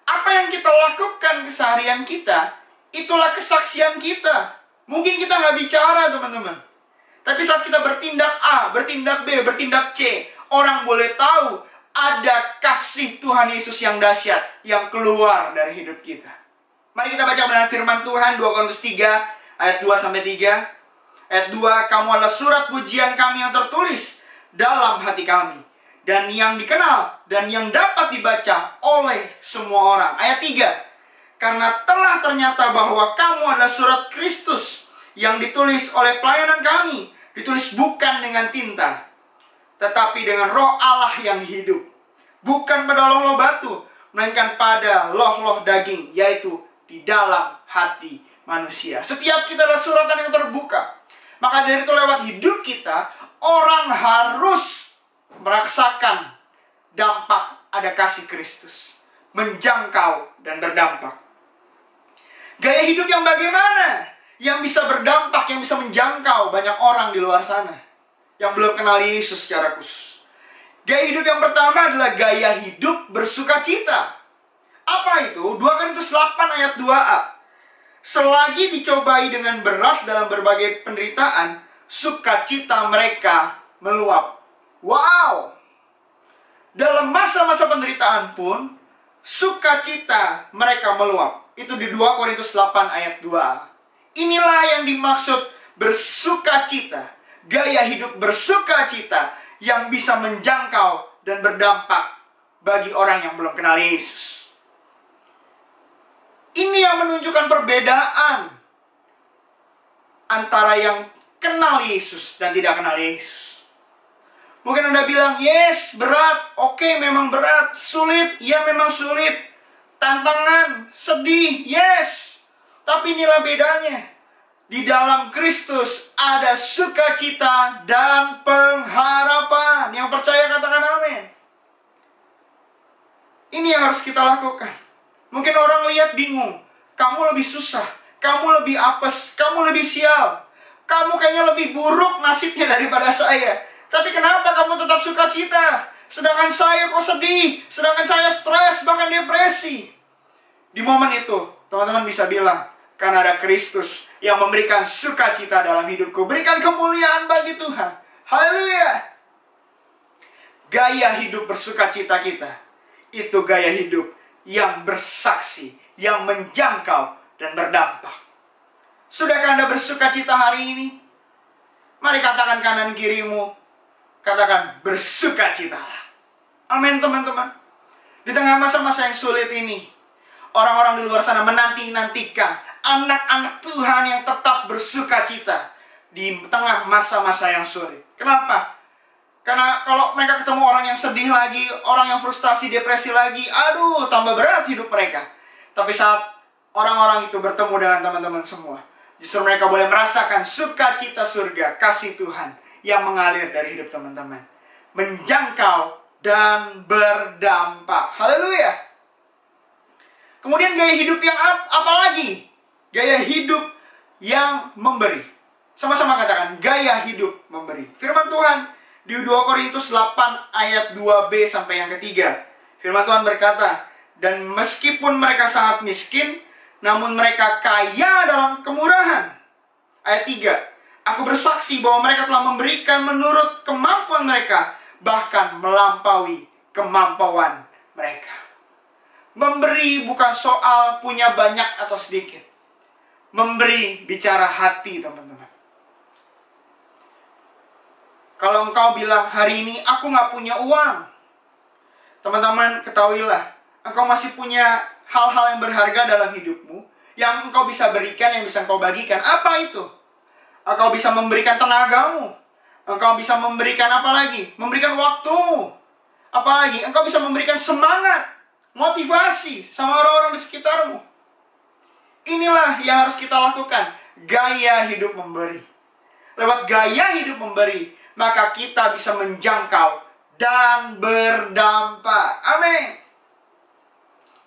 Apa yang kita lakukan keseharian kita, itulah kesaksian kita. Mungkin kita nggak bicara, teman-teman. Tapi saat kita bertindak A, bertindak B, bertindak C, orang boleh tahu ada kasih Tuhan Yesus yang dahsyat yang keluar dari hidup kita. Mari kita baca dengan firman Tuhan 2 Korintus 3 ayat 2-3. Ayat 2, kamu adalah surat pujian kami yang tertulis dalam hati kami, dan yang dikenal dan yang dapat dibaca oleh semua orang. Ayat 3, karena telah ternyata bahwa kamu adalah surat Kristus yang ditulis oleh pelayanan kami, ditulis bukan dengan tinta, tetapi dengan Roh Allah yang hidup, bukan pada loh-loh batu, melainkan pada loh-loh daging, yaitu di dalam hati manusia. Setiap kita adalah suratan yang terbuka. Maka dari itu lewat hidup kita, orang harus merasakan dampak ada kasih Kristus, menjangkau dan berdampak. Gaya hidup yang bagaimana? Yang bisa berdampak, yang bisa menjangkau banyak orang di luar sana yang belum kenal Yesus secara khusus. Gaya hidup yang pertama adalah gaya hidup bersukacita. Apa itu? 2 Korintus 8 ayat 2a. Selagi dicobai dengan berat dalam berbagai penderitaan, sukacita mereka meluap. Wow! Dalam masa-masa penderitaan pun, sukacita mereka meluap. Itu di 2 Korintus 8 ayat 2a. Inilah yang dimaksud bersukacita. Gaya hidup bersukacita yang bisa menjangkau dan berdampak bagi orang yang belum kenal Yesus. Ini yang menunjukkan perbedaan antara yang kenal Yesus dan tidak kenal Yesus. Mungkin Anda bilang, yes, berat. Oke, memang berat. Sulit, ya memang sulit. Tantangan, sedih, yes. Tapi inilah bedanya. Di dalam Kristus ada sukacita dan pengharapan. Yang percaya katakan amin. Ini yang harus kita lakukan. Mungkin orang lihat bingung. Kamu lebih susah. Kamu lebih apes. Kamu lebih sial. Kamu kayaknya lebih buruk nasibnya daripada saya. Tapi kenapa kamu tetap sukacita? Sedangkan saya kok sedih. Sedangkan saya stres, bahkan depresi. Di momen itu, teman-teman bisa bilang, karena ada Kristus yang memberikan sukacita dalam hidupku. Berikan kemuliaan bagi Tuhan. Haleluya. Gaya hidup bersukacita kita, itu gaya hidup yang bersaksi, yang menjangkau dan berdampak. Sudahkah Anda bersukacita hari ini? Mari katakan kanan kirimu, katakan bersukacitalah. Amin, teman-teman. Di tengah masa-masa yang sulit ini, orang-orang di luar sana menanti-nantikan anak-anak Tuhan yang tetap bersukacita di tengah masa-masa yang sulit. Kenapa? Karena kalau mereka ketemu orang yang sedih lagi, orang yang frustasi, depresi lagi, aduh, tambah berat hidup mereka. Tapi saat orang-orang itu bertemu dengan teman-teman semua, justru mereka boleh merasakan sukacita surga, kasih Tuhan yang mengalir dari hidup teman-teman, menjangkau dan berdampak. Haleluya. Kemudian gaya hidup yang apa lagi? Gaya hidup yang memberi. Sama-sama katakan, gaya hidup memberi. Firman Tuhan di 2 Korintus 8 ayat 2b sampai yang ketiga. Firman Tuhan berkata, dan meskipun mereka sangat miskin, namun mereka kaya dalam kemurahan. Ayat 3, aku bersaksi bahwa mereka telah memberikan menurut kemampuan mereka, bahkan melampaui kemampuan mereka. Memberi bukan soal punya banyak atau sedikit. Memberi bicara hati, teman-teman. Kalau engkau bilang, hari ini aku nggak punya uang, teman-teman ketahuilah, engkau masih punya hal-hal yang berharga dalam hidupmu, yang engkau bisa berikan, yang bisa engkau bagikan. Apa itu? Engkau bisa memberikan tenagamu. Engkau bisa memberikan apa lagi? Memberikan waktumu. Apalagi engkau bisa memberikan semangat, motivasi sama orang-orang di sekitarmu. Inilah yang harus kita lakukan. Gaya hidup memberi. Lewat gaya hidup memberi, maka kita bisa menjangkau dan berdampak. Amin.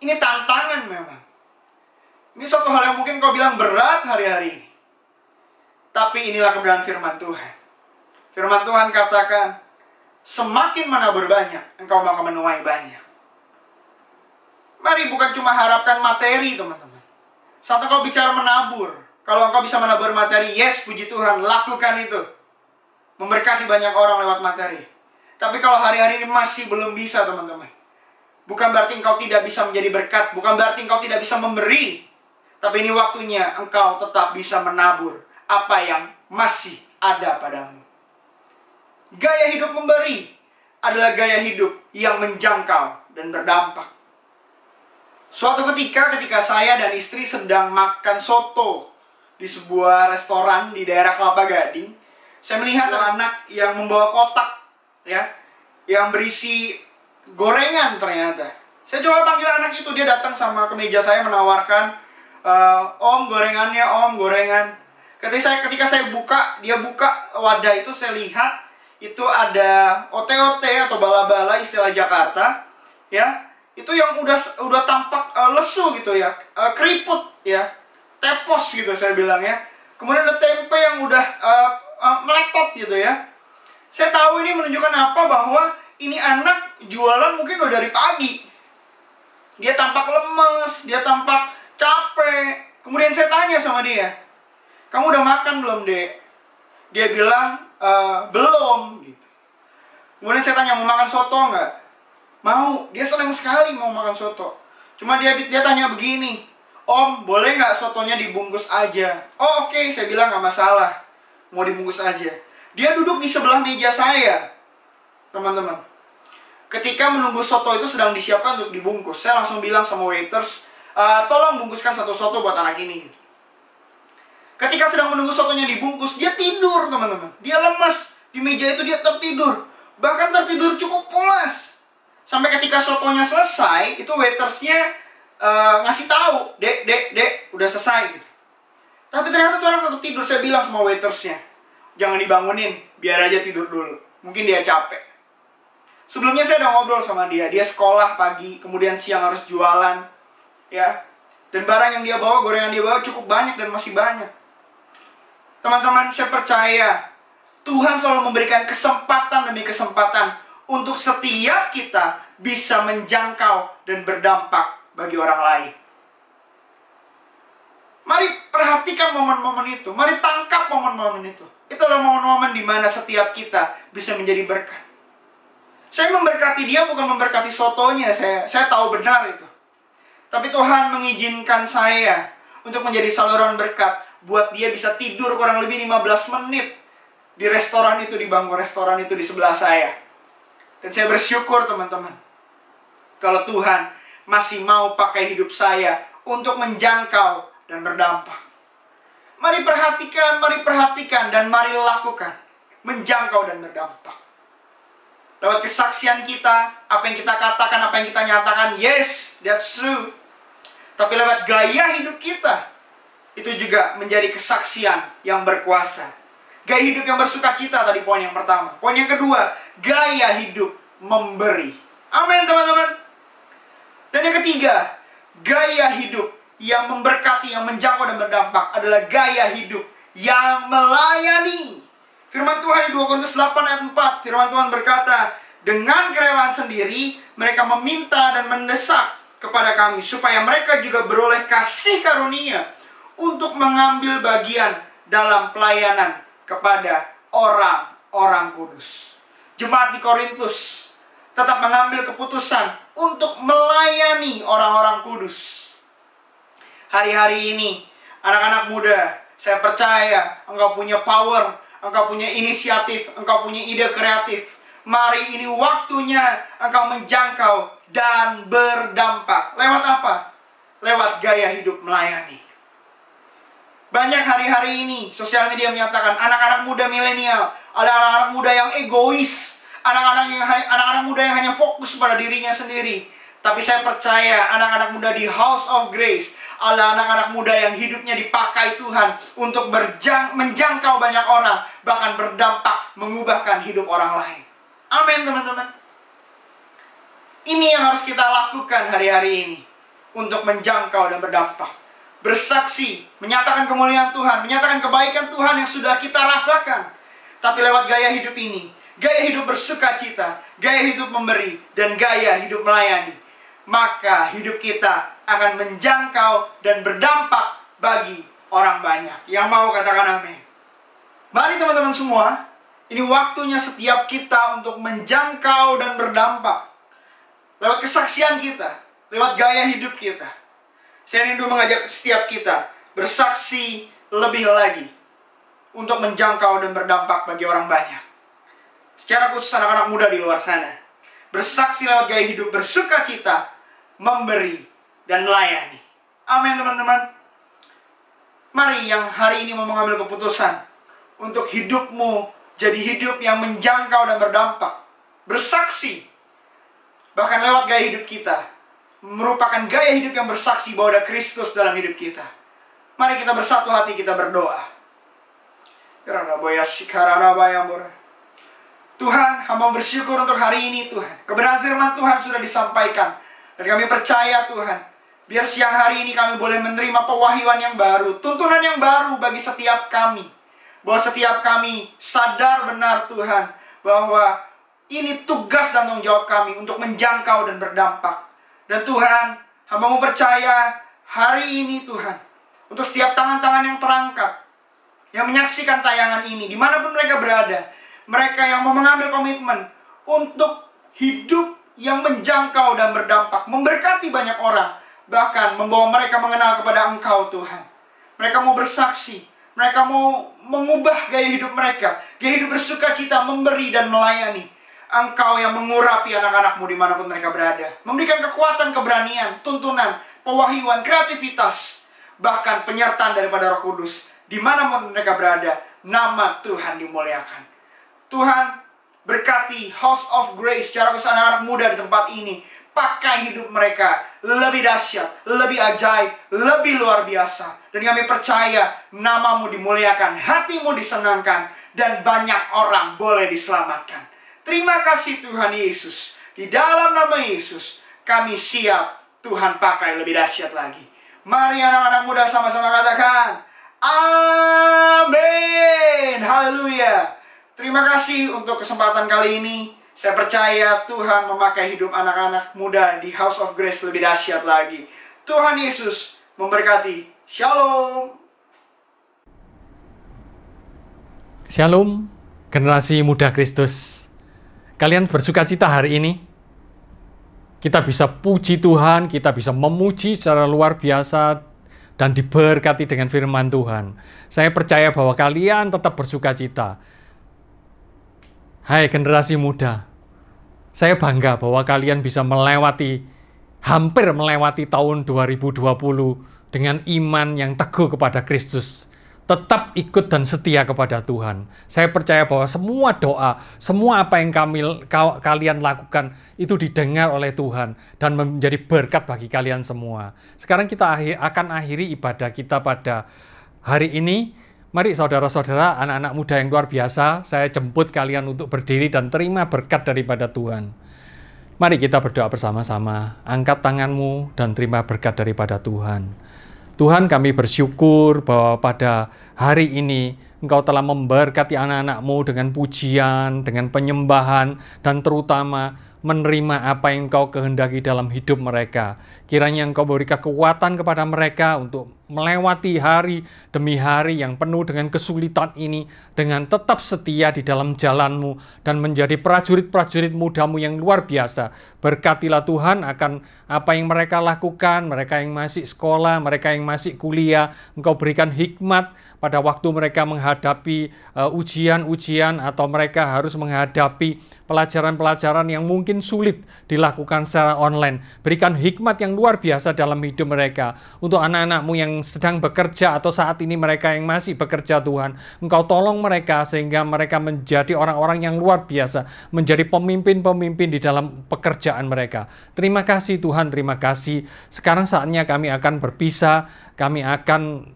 Ini tantangan memang. Ini suatu hal yang mungkin kau bilang berat hari-hari ini. Tapi inilah kebenaran firman Tuhan. Firman Tuhan katakan, semakin menabur banyak, engkau akan menuai banyak. Mari bukan cuma harapkan materi, teman-teman. Saat engkau bicara menabur, kalau engkau bisa menabur materi, yes, puji Tuhan, lakukan itu. Memberkati banyak orang lewat materi. Tapi kalau hari-hari ini masih belum bisa, teman-teman, bukan berarti engkau tidak bisa menjadi berkat, bukan berarti engkau tidak bisa memberi. Tapi ini waktunya engkau tetap bisa menabur apa yang masih ada padamu. Gaya hidup memberi adalah gaya hidup yang menjangkau dan berdampak. Suatu ketika saya dan istri sedang makan soto di sebuah restoran di daerah Kelapa Gading, saya melihat anak yang membawa kotak, ya, yang berisi gorengan ternyata. Saya coba panggil anak itu, dia datang sama ke meja saya menawarkan, om gorengannya, om gorengan. Ketika saya buka, dia buka wadah itu, saya lihat itu ada ote-ote atau bala-bala istilah Jakarta, ya. Itu yang udah tampak lesu gitu ya, keriput ya, tepos gitu saya bilang ya. Kemudian ada tempe yang udah meletot gitu ya. Saya tahu ini menunjukkan apa, bahwa ini anak jualan mungkin udah dari pagi. Dia tampak lemes, dia tampak capek. Kemudian saya tanya sama dia, kamu udah makan belum, Dek? Dia bilang, belum gitu. Kemudian saya tanya, mau makan soto nggak? Mau, dia senang sekali mau makan soto. Cuma dia tanya begini, om, boleh nggak sotonya dibungkus aja? Oh oke, saya bilang nggak masalah, mau dibungkus aja. Dia duduk di sebelah meja saya, teman-teman. Ketika menunggu soto itu sedang disiapkan untuk dibungkus, saya langsung bilang sama waiters, tolong bungkuskan satu soto buat anak ini. Ketika sedang menunggu sotonya dibungkus, dia tidur, teman-teman. Dia lemas, di meja itu dia tertidur. Bahkan tertidur cukup pulas. Sampai ketika sotonya selesai, itu waitersnya ngasih tahu, dek, udah selesai gitu. Tapi ternyata tuh orang tetap tidur. Saya bilang sama waitersnya, jangan dibangunin, biar aja tidur dulu. Mungkin dia capek. Sebelumnya saya udah ngobrol sama dia. Dia sekolah pagi, kemudian siang harus jualan, ya. Dan barang yang dia bawa, gorengan dia bawa cukup banyak dan masih banyak. Teman-teman, saya percaya Tuhan selalu memberikan kesempatan demi kesempatan untuk setiap kita bisa menjangkau dan berdampak bagi orang lain. Mari perhatikan momen-momen itu. Mari tangkap momen-momen itu. Itulah momen-momen di mana setiap kita bisa menjadi berkat. Saya memberkati dia bukan memberkati sotonya. Saya tahu benar itu. Tapi Tuhan mengizinkan saya untuk menjadi saluran berkat, buat dia bisa tidur kurang lebih 15 menit di restoran itu, di bangku restoran itu di sebelah saya. Dan saya bersyukur, teman-teman, kalau Tuhan masih mau pakai hidup saya untuk menjangkau dan berdampak. Mari perhatikan, dan mari lakukan. Menjangkau dan berdampak. Lewat kesaksian kita, apa yang kita katakan, apa yang kita nyatakan, yes, that's true. Tapi lewat gaya hidup kita, itu juga menjadi kesaksian yang berkuasa. Gaya hidup yang bersukacita tadi poin yang pertama. Poin yang kedua, gaya hidup memberi. Amin, teman-teman. Dan yang ketiga, gaya hidup yang memberkati, yang menjangkau dan berdampak adalah gaya hidup yang melayani. Firman Tuhan di 2 Korintus 8 ayat 4, firman Tuhan berkata, dengan kerelaan sendiri mereka meminta dan mendesak kepada kami supaya mereka juga beroleh kasih karunia untuk mengambil bagian dalam pelayanan kepada orang-orang kudus. Jemaat di Korintus tetap mengambil keputusan untuk melayani orang-orang kudus. Hari-hari ini, anak-anak muda, saya percaya engkau punya power, engkau punya inisiatif, engkau punya ide kreatif. Mari ini waktunya engkau menjangkau dan berdampak. Lewat apa? Lewat gaya hidup melayani. Banyak hari-hari ini sosial media menyatakan anak-anak muda milenial, ada anak-anak muda yang egois, anak-anak muda yang hanya fokus pada dirinya sendiri. Tapi saya percaya anak-anak muda di House of Grace adalah anak-anak muda yang hidupnya dipakai Tuhan untuk menjangkau banyak orang, bahkan berdampak mengubahkan hidup orang lain. Amin, teman-teman. Ini yang harus kita lakukan hari-hari ini untuk menjangkau dan berdampak. Bersaksi, menyatakan kemuliaan Tuhan, menyatakan kebaikan Tuhan yang sudah kita rasakan. Tapi lewat gaya hidup ini, gaya hidup bersukacita, gaya hidup memberi, dan gaya hidup melayani, maka hidup kita akan menjangkau dan berdampak bagi orang banyak. Yang mau katakan amin. Mari teman-teman semua, ini waktunya setiap kita untuk menjangkau dan berdampak. Lewat kesaksian kita, lewat gaya hidup kita. Saya rindu mengajak setiap kita bersaksi lebih lagi untuk menjangkau dan berdampak bagi orang banyak. Secara khusus anak-anak muda di luar sana. Bersaksi lewat gaya hidup bersukacita, memberi, dan melayani. Amin, teman-teman. Mari yang hari ini mau mengambil keputusan untuk hidupmu jadi hidup yang menjangkau dan berdampak. Bersaksi. Bahkan lewat gaya hidup kita merupakan gaya hidup yang bersaksi bahwa ada Kristus dalam hidup kita. Mari kita bersatu hati, kita berdoa. Tuhan, hamba bersyukur untuk hari ini Tuhan. Kebenaran firman Tuhan sudah disampaikan. Dan kami percaya Tuhan, biar siang hari ini kami boleh menerima pewahyuan yang baru, tuntunan yang baru bagi setiap kami. Bahwa setiap kami sadar benar Tuhan, bahwa ini tugas dan tanggung jawab kami untuk menjangkau dan berdampak. Dan Tuhan, hamba-Mu percaya hari ini Tuhan, untuk setiap tangan-tangan yang terangkat, yang menyaksikan tayangan ini, dimanapun mereka berada, mereka yang mau mengambil komitmen untuk hidup yang menjangkau dan berdampak, memberkati banyak orang, bahkan membawa mereka mengenal kepada Engkau Tuhan. Mereka mau bersaksi, mereka mau mengubah gaya hidup mereka, gaya hidup bersukacita, memberi dan melayani. Engkau yang mengurapi anak-anak-Mu dimanapun mereka berada, memberikan kekuatan, keberanian, tuntunan, pewahyuan, kreativitas, bahkan penyertaan daripada Roh Kudus. Dimanapun mereka berada, nama Tuhan dimuliakan. Tuhan, berkati House of Grace secara khusus anak-anak muda di tempat ini. Pakai hidup mereka lebih dahsyat, lebih ajaib, lebih luar biasa. Dan kami percaya nama-Mu dimuliakan, hati-Mu disenangkan, dan banyak orang boleh diselamatkan. Terima kasih Tuhan Yesus. Di dalam nama Yesus, kami siap Tuhan pakai lebih dahsyat lagi. Mari anak-anak muda sama-sama katakan, amin. Haleluya. Terima kasih untuk kesempatan kali ini. Saya percaya Tuhan memakai hidup anak-anak muda di House of Grace lebih dahsyat lagi. Tuhan Yesus memberkati. Shalom. Shalom, generasi muda Kristus. Kalian bersukacita hari ini? Kita bisa puji Tuhan, kita bisa memuji secara luar biasa, dan diberkati dengan firman Tuhan. Saya percaya bahwa kalian tetap bersukacita. Hai generasi muda, saya bangga bahwa kalian bisa hampir melewati tahun 2020 dengan iman yang teguh kepada Kristus. Tetap ikut dan setia kepada Tuhan. Saya percaya bahwa semua doa, semua apa yang kalian lakukan itu didengar oleh Tuhan dan menjadi berkat bagi kalian semua. Sekarang kita akan akhiri ibadah kita pada hari ini. Mari saudara-saudara, anak-anak muda yang luar biasa, saya jemput kalian untuk berdiri dan terima berkat daripada Tuhan. Mari kita berdoa bersama-sama. Angkat tanganmu dan terima berkat daripada Tuhan. Tuhan, kami bersyukur bahwa pada hari ini Engkau telah memberkati anak-anak-Mu dengan pujian, dengan penyembahan, dan terutama menerima apa yang Engkau kehendaki dalam hidup mereka. Kiranya Engkau beri kekuatan kepada mereka untuk melewati hari demi hari yang penuh dengan kesulitan ini, dengan tetap setia di dalam jalan-Mu, dan menjadi prajurit-prajurit muda-Mu yang luar biasa. Berkatilah Tuhan akan apa yang mereka lakukan, mereka yang masih sekolah, mereka yang masih kuliah. Engkau berikan hikmat pada waktu mereka menghadapi ujian-ujian atau mereka harus menghadapi pelajaran-pelajaran yang mungkin sulit dilakukan secara online. Berikan hikmat yang luar biasa dalam hidup mereka. Untuk anak-anak-Mu yang sedang bekerja atau saat ini mereka yang masih bekerja, Tuhan, Engkau tolong mereka sehingga mereka menjadi orang-orang yang luar biasa, menjadi pemimpin-pemimpin di dalam pekerjaan mereka. Terima kasih Tuhan, terima kasih. Sekarang saatnya kami akan berpisah, kami akan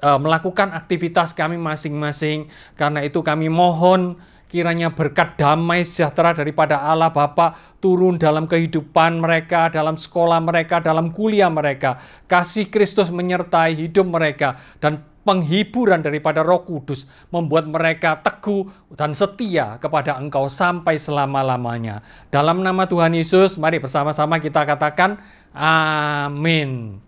melakukan aktivitas kami masing-masing. Karena itu kami mohon kiranya berkat damai sejahtera daripada Allah Bapa turun dalam kehidupan mereka, dalam sekolah mereka, dalam kuliah mereka. Kasih Kristus menyertai hidup mereka, dan penghiburan daripada Roh Kudus membuat mereka teguh dan setia kepada Engkau sampai selama-lamanya. Dalam nama Tuhan Yesus, mari bersama-sama kita katakan amin.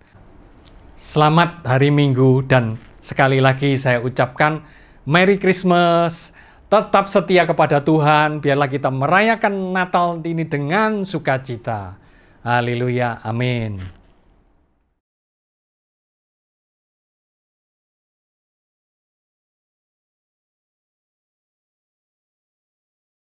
Selamat hari Minggu, dan sekali lagi saya ucapkan Merry Christmas. Tetap setia kepada Tuhan, biarlah kita merayakan Natal ini dengan sukacita. Haleluya, amin.